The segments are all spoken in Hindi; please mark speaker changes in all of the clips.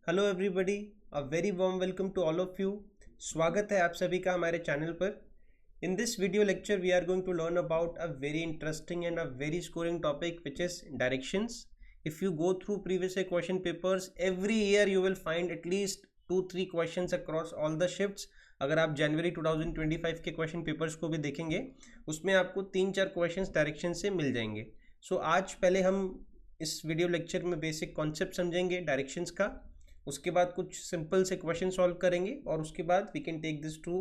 Speaker 1: Hello everybody, a very warm welcome to all of you. स्वागत है आप सभी का हमारे चैनल पर। In this video lecture we are going to learn about a very interesting and a very scoring topic which is directions. If you go through previous question papers every year you will find at least 2-3 questions across all the shifts. अगर आप जनवरी 2025 के क्वेश्चन पेपर्स को भी देखेंगे उसमें आपको 3-4 क्वेश्चंस डायरेक्शन से मिल जाएंगे। सो आज पहले हम इस वीडियो लेक्चर में बेसिक कॉन्सेप्ट समझेंगे डायरेक्शंस का, उसके बाद कुछ सिंपल से क्वेश्चन सॉल्व करेंगे और उसके बाद we can take this to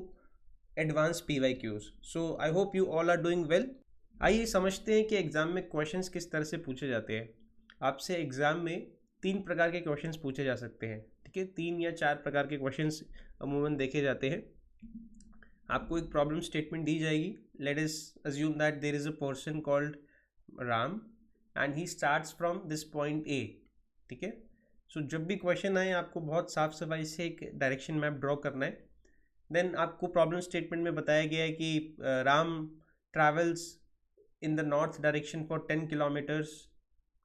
Speaker 1: advance PYQs। So I hope you all are doing well. आइए समझते हैं कि एग्जाम में क्वेश्चंस किस तरह से पूछे जाते हैं। आपसे एग्जाम में 3 प्रकार के क्वेश्चंस पूछे जा सकते हैं, ठीक है। 3 या 4 प्रकार के क्वेश्चंस अमूमन देखे जाते हैं। आपको एक प्रॉब्लम स्टेटमेंट दी जाएगी। Let us assume that there is a person called Ram and he starts from this point A, ठीक है। सो जब भी क्वेश्चन आए आपको बहुत साफ सफाई से एक डायरेक्शन मैप ड्रॉ करना है। देन आपको प्रॉब्लम स्टेटमेंट में बताया गया है कि Ram travels in the north direction for 10 kilometres.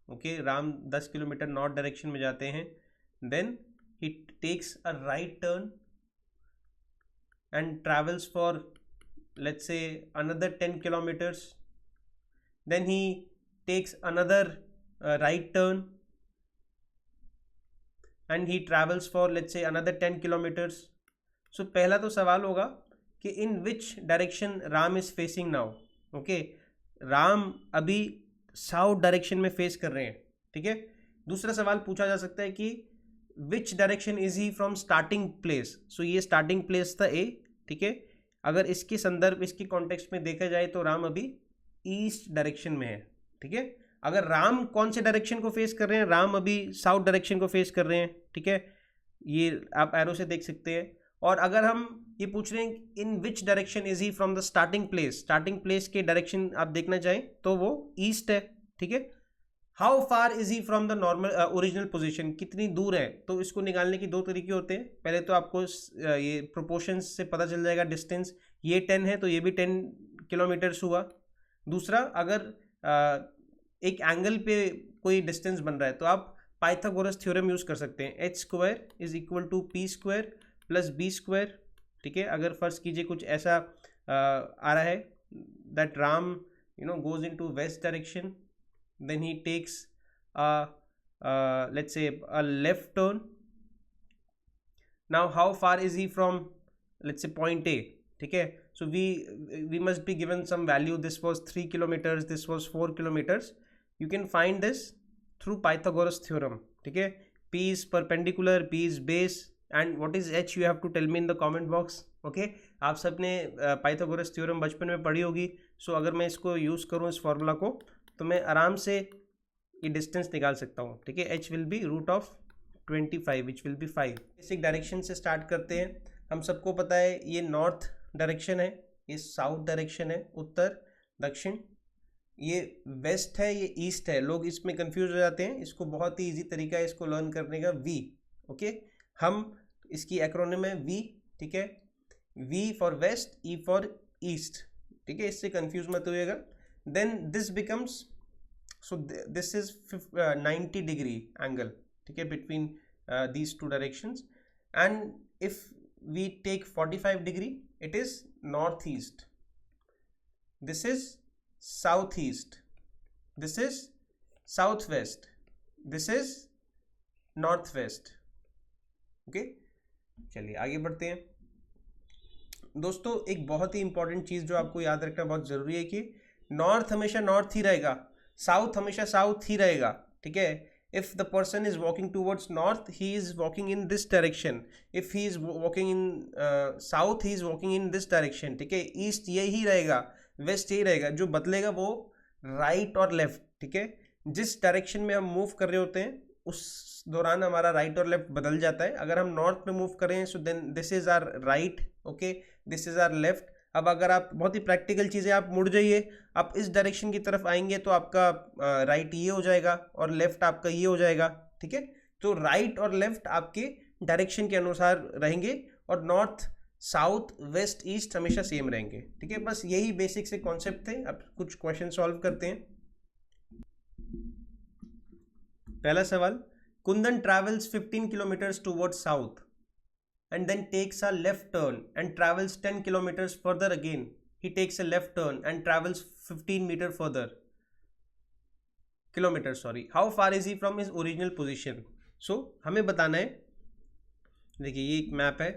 Speaker 1: Okay, Ram 10 kilometre north direction में जाते हैं। Then he takes a right turn and travels for let's say another 10 kilometres. Then he takes another right turn and he travels for let's say another 10 kilometers. So पहला तो सवाल होगा कि in which direction Ram is facing now. Okay, Ram अभी साउथ डायरेक्शन में फेस कर रहे हैं, ठीक है। दूसरा सवाल पूछा जा सकता है कि which direction is he from starting place. So ये starting place था A, ठीक है। अगर इसके संदर्भ इसके कॉन्टेक्स्ट में देखा जाए तो राम अभी ईस्ट डायरेक्शन में है, ठीक है। अगर राम कौन से डायरेक्शन को फेस कर रहे हैं, राम अभी साउथ डायरेक्शन को फेस कर रहे हैं, ठीक है। ये आप एरो से देख सकते हैं। और अगर हम ये पूछ रहे हैं in which direction is he from the starting place के डायरेक्शन आप देखना चाहें तो वो ईस्ट है, ठीक है। How far is he from the normal original position, कितनी दूर है। तो इसको निकालने की 2 तरीके होते हैं। पहले तो आपको ये प्रोपोर्शंस से पता चल जाएगा डिस्टेंस। ये 10 है तो ये भी 10 किलोमीटर्स हुआ। दूसरा, अगर एक एंगल पे कोई डिस्टेंस बन रहा है तो आप पाइथागोरस थ्योरम यूज कर सकते हैं। h² is equal to p² plus b², ठीक है। अगर फर्ज कीजिए कुछ ऐसा आ रहा है that Ram goes into west direction, then he takes let's say a left turn. Now how far is he from let's say point A, ठीक है। So we must be given some value. This was 3 kilometres, this was 4 kilometres. You can find this through Pythagoras theorem, ठीक है। P is perpendicular, P is base and what is H you have to tell me in the comment box, okay। आप सबने Pythagoras theorem बचपन में पढ़ी होगी। सो अगर मैं इसको यूज़ करूँ इस फॉर्मूला को तो मैं आराम से ये डिस्टेंस निकाल सकता हूँ, ठीक है। H will be root of 25 which will be 5। Basic direction से स्टार्ट करते हैं। हम सबको पता है ये नॉर्थ डायरेक्शन है, ये साउथ डायरेक्शन है, उत्तर दक्षिण। ये वेस्ट है, ये ईस्ट है। लोग इसमें कंफ्यूज हो जाते हैं। इसको बहुत ही इजी तरीका है इसको लर्न करने का, V, ओके। हम इसकी एक्रोनिम है V, ठीक है। V for west, E for east, ठीक है। इससे कंफ्यूज मत होइएगा। Then this becomes, so this is 90 degree angle, ठीक है, between these 2 directions. And if we take 45 degree it is north east, this is southeast, this is southwest, this is northwest, ओके। चलिए आगे बढ़ते हैं दोस्तों। एक बहुत ही इंपॉर्टेंट चीज जो आपको याद रखना बहुत जरूरी है कि नॉर्थ हमेशा नॉर्थ ही रहेगा, साउथ हमेशा साउथ ही रहेगा, ठीक है। If the person is walking towards north he is walking in this direction, if he is walking in south he is walking in this direction, ठीक है। ईस्ट यही रहेगा, वेस्ट यही रहेगा। जो बदलेगा वो राइट और लेफ्ट, ठीक है। जिस डायरेक्शन में हम मूव कर रहे होते हैं उस दौरान हमारा राइट और लेफ्ट बदल जाता है। अगर हम नॉर्थ में मूव करें so then this is our right, okay, this is our left. अब अगर आप बहुत ही प्रैक्टिकल चीज़ें, आप मुड़ जाइए, आप इस डायरेक्शन की तरफ आएंगे तो आपका राइट ये हो जाएगा और लेफ्ट आपका ये हो जाएगा, ठीक है। तो राइट और लेफ्ट आपके डायरेक्शन के अनुसार रहेंगे और नॉर्थ, साउथ, वेस्ट, ईस्ट हमेशा सेम रहेंगे, ठीक है। बस यही बेसिक से कॉन्सेप्ट थे। अब कुछ क्वेश्चन सॉल्व करते हैं। पहला सवाल, Kundan travels 15 kilometers towards south and then takes a left turn and travels 10 kilometers further again. He takes a left turn and travels 15 meter further. Kilometers, sorry. How far is he from his original position? So हमें बताना है. देखिए ये एक मैप है,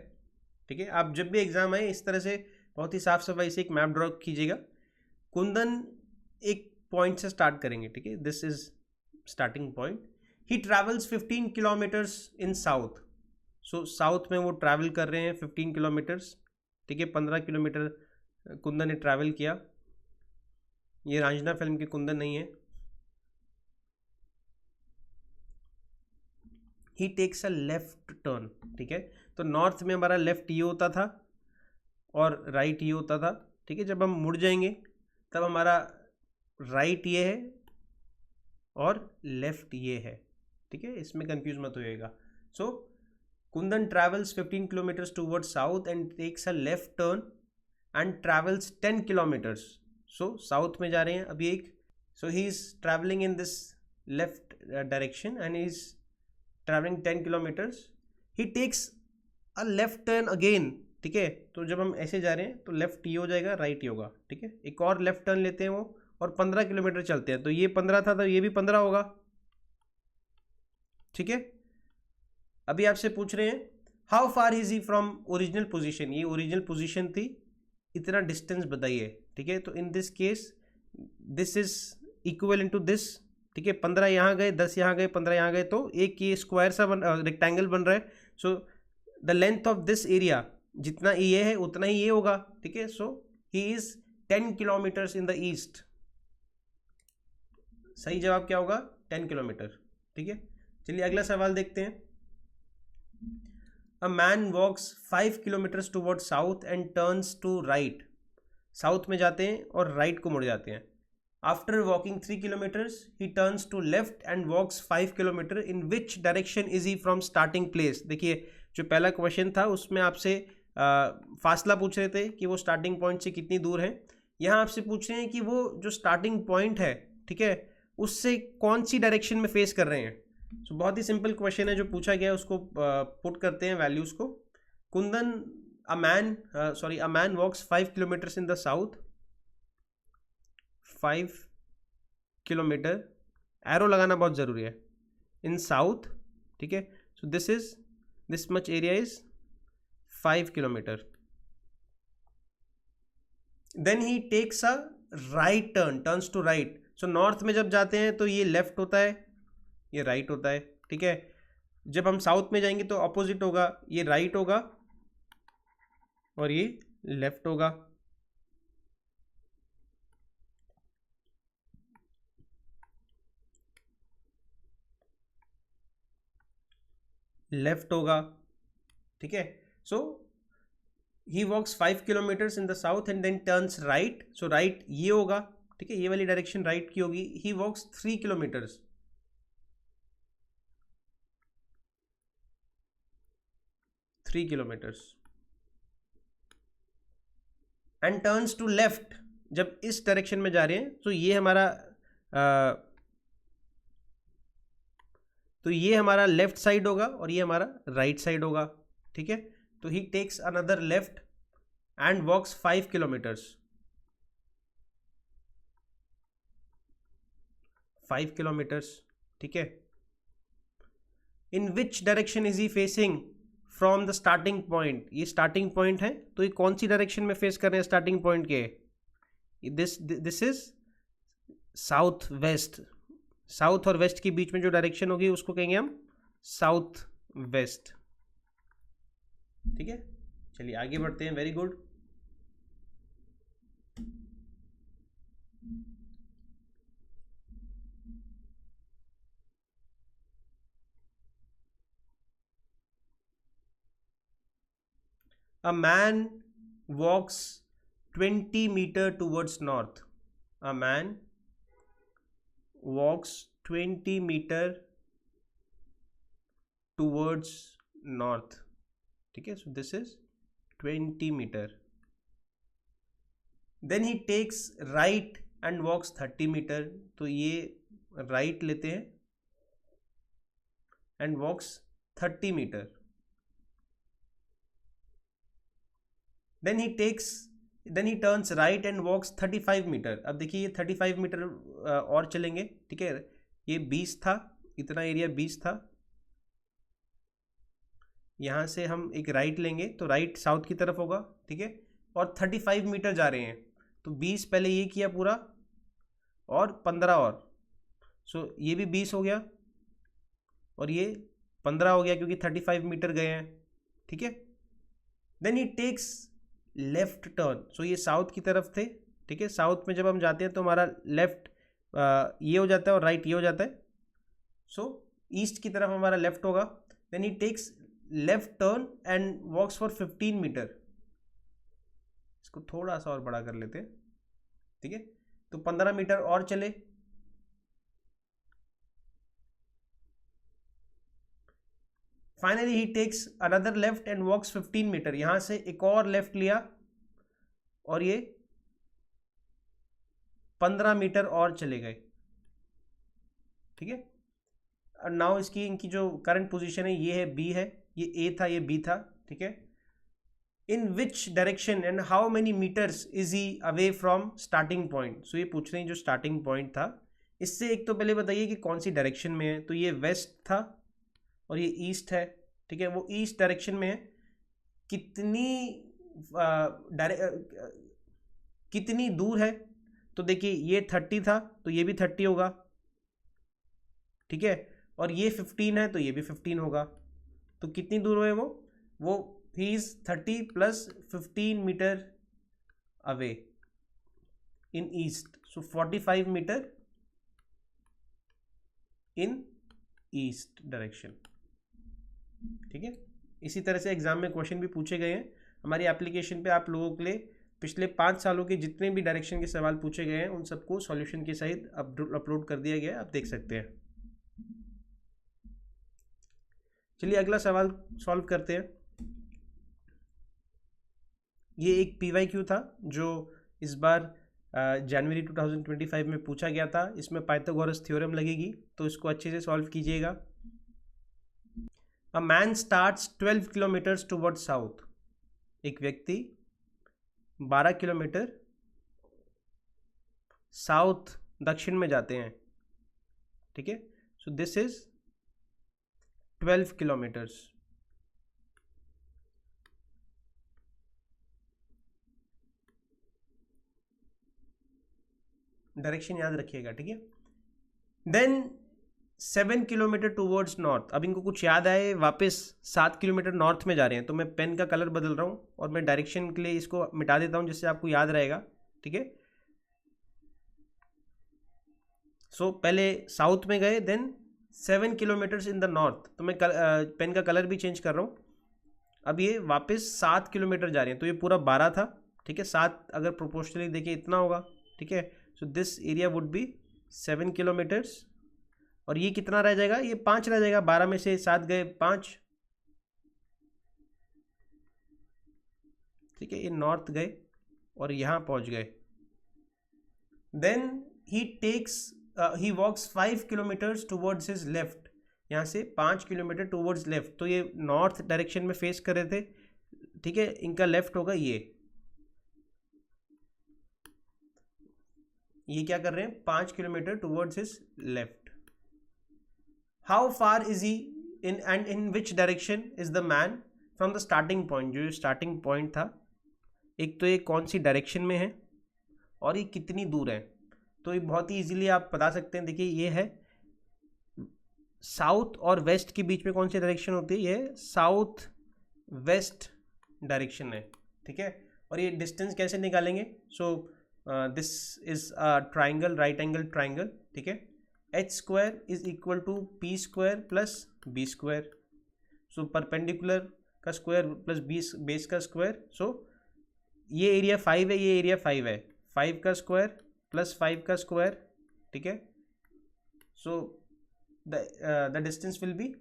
Speaker 1: ठीक है. आप जब भी एग्जाम आए इस तरह से बहुत ही साफ सफाई से एक मैप ड्रॉ कीजिएगा. कुंदन एक पॉइंट से स्टार्ट करेंगे, ठीक है. This is starting point. He travels 15 kilometres in south. So south में वो ट्रैवल कर रहे हैं 15 किलोमीटर्स, ठीक है. 15 किलोमीटर कुंदन ने ट्रैवल किया. ये रांझना फिल्म के कुंदन नहीं है. ही टेक्स अ लेफ्ट टर्न, ठीक है. तो नॉर्थ में हमारा लेफ्ट ये होता था और राइट ये होता था, ठीक है. जब हम मुड़ जाएंगे तब हमारा राइट ये है और लेफ्ट ये है, ठीक है. इसमें कंफ्यूज मत होइएगा. So Kundan travels 15 kilometres toward south and takes a left turn and travels 10 kilometres. So south में जा रहे हैं अभी एक. So he is travelling in this left direction and is travelling 10 kilometres. He takes a left turn again, ठीक है. तो जब हम ऐसे जा रहे हैं तो लेफ्ट ये हो जाएगा, राइट ये होगा, ठीक है. एक और लेफ्ट टर्न लेते हैं वो और 15 किलोमीटर चलते हैं. तो ये 15 था तो ये भी 15 होगा, ठीक है. अभी आपसे पूछ रहे हैं how far is he from original position. ये ओरिजिनल पोजीशन थी, इतना डिस्टेंस बताइए, ठीक है. तो in this case this is equal into this, ठीक है. 15 यहाँ गए, 10 यहाँ गए, 15 यहाँ गए, तो एक ये स्क्वायर सा रेक्टेंगल बन रहा है. So the length of this area जितना ये है उतना ही ये होगा, ठीक है. So he is 10 kilometres in the east. सही जवाब क्या होगा? 10 किलोमीटर, ठीक है. चलिए अगला सवाल देखते हैं. A man walks 5 kilometres toward south and turns to right. South में जाते हैं और राइट को मुड़ जाते हैं. After walking 3 kilometres he turns to left and walks 5 kilometre. In which direction is he from starting place. देखिए जो पहला क्वेश्चन था उसमें आपसे फासला पूछ रहे थे कि वो स्टार्टिंग पॉइंट से कितनी दूर है. यहाँ आपसे पूछ रहे हैं कि वो जो स्टार्टिंग पॉइंट है, ठीक है, उससे कौन सी डायरेक्शन में फेस कर रहे हैं. सो बहुत ही सिंपल क्वेश्चन है जो पूछा गया है, उसको पुट करते हैं वैल्यूज को. Kundan a man walks 5 kilometres in the south. 5 kilometre, arrow लगाना बहुत ज़रूरी है, इन साउथ, ठीक है. So this much area is 5 kilometre. Then he takes a right turn, turns to right. So north में जब जाते हैं तो ये लेफ्ट होता है, ये राइट होता है, ठीक है. जब हम साउथ में जाएंगे तो ऑपोजिट होगा, ये राइट होगा और ये लेफ्ट होगा. लेफ्ट होगा, ठीक है. So he walks 5 kilometres in the south and then turns right. So right ये होगा, ठीक है, ये वाली डायरेक्शन राइट की होगी. He walks 3 kilometres, 3 kilometres and turns to left. जब इस डायरेक्शन में जा रहे हैं तो ये हमारा लेफ्ट साइड होगा और ये हमारा राइट साइड होगा, ठीक है. तो he takes another left and walks 5 kilometres. 5 kilometres, ठीक है. In which direction is he facing from the starting point. ये स्टार्टिंग पॉइंट है तो ये कौन सी डायरेक्शन में फेस कर रहे हैं स्टार्टिंग पॉइंट के? This is south west. South और वेस्ट के बीच में जो डायरेक्शन होगी उसको कहेंगे हम साउथ वेस्ट, ठीक है. चलिए आगे बढ़ते हैं. Very good. A man walks 20 meter towards north. A man walks 20 meter towards north, ठीक है. So this is 20 meter. Then he takes right and walks 30 meter. तो ये right लेते हैं and walks 30 meter. Then he turns right and walks 35 meter. अब देखिए ये 35 मीटर और चलेंगे, ठीक है, ये 20 था, इतना एरिया 20 था, यहाँ से हम एक राइट लेंगे तो राइट साउथ की तरफ होगा, ठीक है, और 35 मीटर जा रहे हैं, तो 20 पहले ये किया पूरा और 15 और, सो ये भी 20 हो गया और ये 15 हो गया क्योंकि 35 मीटर गए हैं, ठीक है. Then he takes left turn, so ये साउथ की तरफ थे, ठीक है, साउथ में जब हम जाते हैं तो हमारा लेफ्ट ये हो जाता है और राइट ये हो जाता है, सो ईस्ट की तरफ हमारा लेफ्ट होगा. Then he takes left turn and walks for 15 metre. इसको थोड़ा सा और बड़ा कर लेते हैं, ठीक है, तो 15 मीटर और चले. Finally he takes another left and walks 15 metre. यहां से एक और लेफ्ट लिया और ये 15 मीटर और चले गए, ठीक है. और नाउ इनकी जो करंट पोजीशन है, ये है बी है, ये ए था, ये बी था, ठीक है. In which direction and how many metres is he away from starting point. So ये पूछ रहे हैं जो स्टार्टिंग पॉइंट था, इससे एक तो पहले बताइए कि कौन सी डायरेक्शन में है. तो ये वेस्ट था और ये ईस्ट है, ठीक है, वो ईस्ट डायरेक्शन में है. कितनी दूर है, तो देखिए ये 30 था तो ये भी 30 होगा, ठीक है, और ये 15 है तो ये भी 15 होगा. तो कितनी दूर हुए वो he is 30 plus 15 metre away in east, so 45 metre in east direction, ठीक है. इसी तरह से एग्जाम में क्वेश्चन भी पूछे गए हैं. हमारी एप्लीकेशन पे आप लोगों के लिए पिछले 5 सालों के जितने भी डायरेक्शन के सवाल पूछे गए हैं उन सबको सॉल्यूशन के सहित अपलोड कर दिया गया है, आप देख सकते हैं. चलिए अगला सवाल सॉल्व करते हैं. ये एक PYQ था जो इस बार जनवरी 2025 में पूछा गया था. इसमें पाइथागोरस थ्योरम लगेगी, तो इसको अच्छे से सॉल्व कीजिएगा. A man starts 12 kilometres toward south. एक व्यक्ति 12 किलोमीटर साउथ दक्षिण में जाते हैं, ठीक है. So this is 12 kilometres. Direction याद रखिएगा, ठीक है. Then 7 kilometre towards north. अब इनको कुछ याद आए, वापस 7 किलोमीटर नॉर्थ में जा रहे हैं, तो मैं पेन का कलर बदल रहा हूँ और मैं डायरेक्शन के लिए इसको मिटा देता हूँ जिससे आपको याद रहेगा, ठीक है. सो पहले साउथ में गए, then 7 kilometres in the north, तो मैं पेन का कलर भी चेंज कर रहा हूँ. अब ये वापस 7 किलोमीटर जा रहे हैं, तो ये पूरा 12 था, ठीक है. 7 अगर प्रोपोर्शनली देखिए इतना होगा, ठीक है. So this area would be 7 kilometres और ये कितना रह जाएगा, ये 5 रह जाएगा. 12 में से 7 गए 5, ठीक है. ये नॉर्थ गए और यहाँ पहुँच गए. Then he walks 5 kilometres towards his left. यहाँ से 5 किलोमीटर टूवर्ड्स लेफ्ट, तो ये नॉर्थ डायरेक्शन में फेस कर रहे थे, ठीक है. इनका लेफ्ट होगा ये क्या कर रहे हैं, 5 kilometre towards his left. How far is he in which direction is the man from the starting point. जो स्टार्टिंग पॉइंट था, एक तो ये कौन सी डायरेक्शन में है और ये कितनी दूर है. तो ये बहुत ही इजीली आप बता सकते हैं. देखिए ये है साउथ और वेस्ट के बीच में कौन सी डायरेक्शन होती है, ये साउथ वेस्ट डायरेक्शन है, ठीक है. और ये डिस्टेंस कैसे निकालेंगे, so this is a triangle, right angle triangle, ठीक है. h² is equal to p² plus b². So perpendicular का स्क्वायर प्लस बेस का स्क्वायर. सो ये एरिया 5 है, ये एरिया 5 है, 5 का स्क्वायर प्लस 5 का स्क्वायर, ठीक है. So the distance will be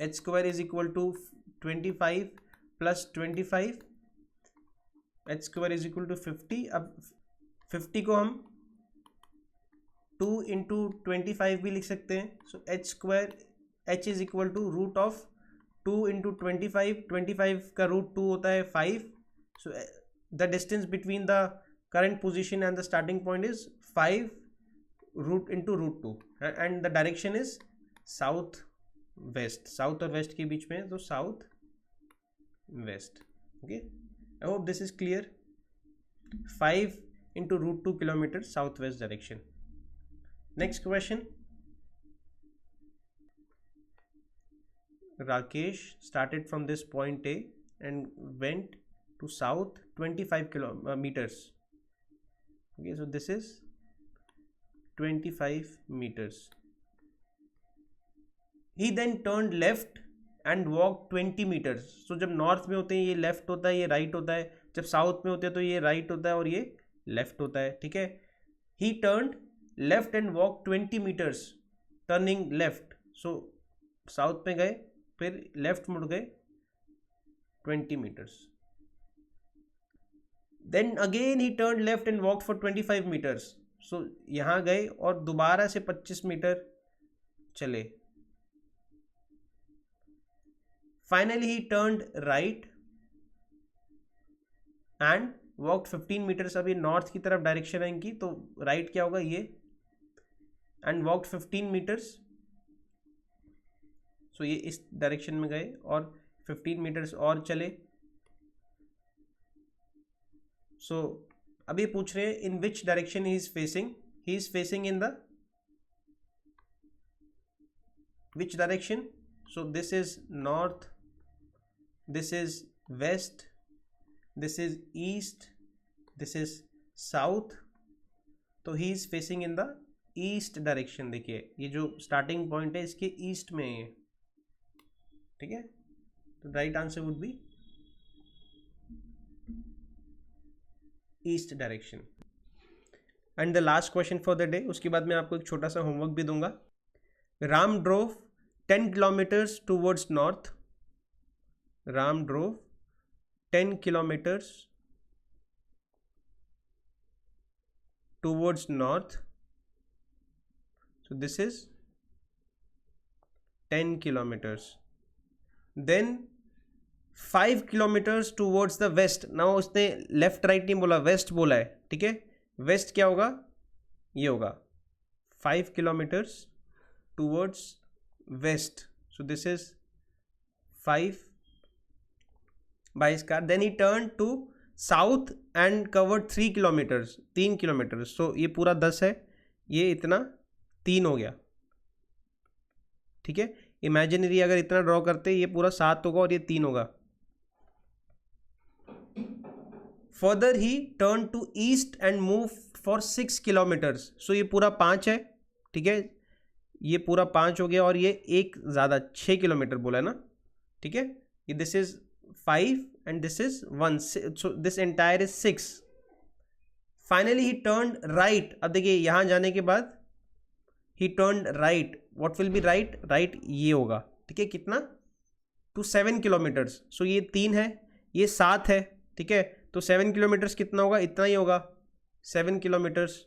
Speaker 1: h² is equal to 25 plus 25, h² is equal to 50. अब 50 को हम 2 इंटू 25 भी लिख सकते हैं. So h² h is equal to root of 2 into 25, 25 का रूट 2 होता है 5. So the distance between the current position and the starting point is 5 root into root 2 and the direction is south west. South और वेस्ट के बीच में, तो south west. Okay, I hope this is clear. 5 into root 2 kilometre south west direction. Next question. Rakesh started from this point A and went to south 25 kilometers. Okay, so this is 25 meters. He then turned left and walked 20 meters. So जब नॉर्थ में होते हैं ये लेफ्ट होता है, ये राइट होता है. जब साउथ में होते हैं तो ये राइट होता है और ये लेफ्ट होता है. ठीक है. He turned left and walked 20 meters, turning left. So south में गए, फिर लेफ्ट मुड़ गए 20 meters. Then again he turned left and walked for 25 meters. So यहाँ गए और दोबारा से 25 मीटर चले. Finally he turned right and walked 15 meters. अब ये नॉर्थ की तरफ डायरेक्शन है इनकी, तो राइट क्या होगा ये, and walked 15 meters. सो ये इस डायरेक्शन में गए और 15 मीटर्स और चले. सो अब ये पूछ रहे हैं in which direction he is facing. He is facing in the which direction. So this is north, this is west, this is east, this is south. तो he is facing in the east direction. देखिए ये जो स्टार्टिंग पॉइंट है इसके ईस्ट में है. ठीक है, तो right answer would be east direction. And the last question for the day. उसके बाद मैं आपको एक छोटा सा होमवर्क भी दूंगा. Ram drove 10 kilometres towards north. Ram drove 10 kilometres towards north. So this is 10 kilometres. Then 5 kilometres towards the west. Now उसने लेफ्ट राइट नहीं बोला, वेस्ट बोला है. ठीक है, वेस्ट क्या होगा, ये होगा 5 kilometres towards west. So this is 5 by his car. Then he turn to south and covered 3 kilometres, 3 kilometres. So ये पूरा 10 है, ये इतना 3 हो गया. ठीक है, इमेजिनरी अगर इतना ड्रॉ करते ये पूरा 7 होगा और ये 3 होगा. Further he turn to east and move for 6 kilometres. So ये पूरा 5 है. ठीक है, ये पूरा 5 हो गया और ये एक ज़्यादा 6 किलोमीटर बोला है ना. ठीक है, ये this is 5 and this is 1. So this entire is 6. Finally he turn right. अब देखिए यहाँ जाने के बाद ही turn right. What will be right, right ये होगा. ठीक है, कितना, टू 7 किलोमीटर्स. सो ये 3 है, ये 7 है. ठीक है, तो 7 किलोमीटर्स कितना होगा, इतना ही होगा 7 किलोमीटर्स.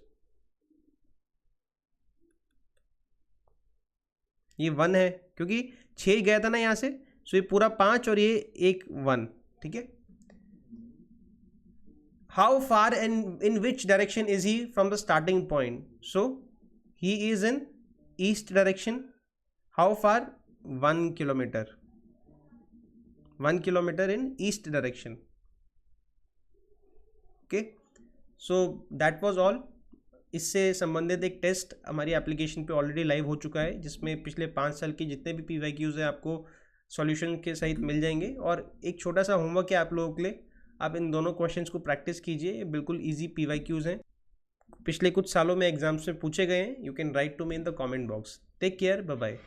Speaker 1: ये 1 है क्योंकि 6 गया था ना यहाँ से. सो ये पूरा 5 और ये एक 1. ठीक है. How far and in which direction is he from the starting point. So he is in east direction. How far, 1 kilometer. 1 kilometer in east direction. Okay, so that was all. इससे संबंधित एक टेस्ट हमारी एप्लीकेशन पे ऑलरेडी लाइव हो चुका है, जिसमें पिछले 5 साल के जितने भी PYQs हैं आपको सॉल्यूशन के सहित मिल जाएंगे. और एक छोटा सा होमवर्क है आप लोगों के लिए. आप इन दोनों क्वेश्चंस को प्रैक्टिस कीजिए. ये बिल्कुल ईजी PYQs हैं, पिछले कुछ सालों में एग्जाम्स में पूछे गए हैं. You can write to me in the comment box. Take care, bye bye.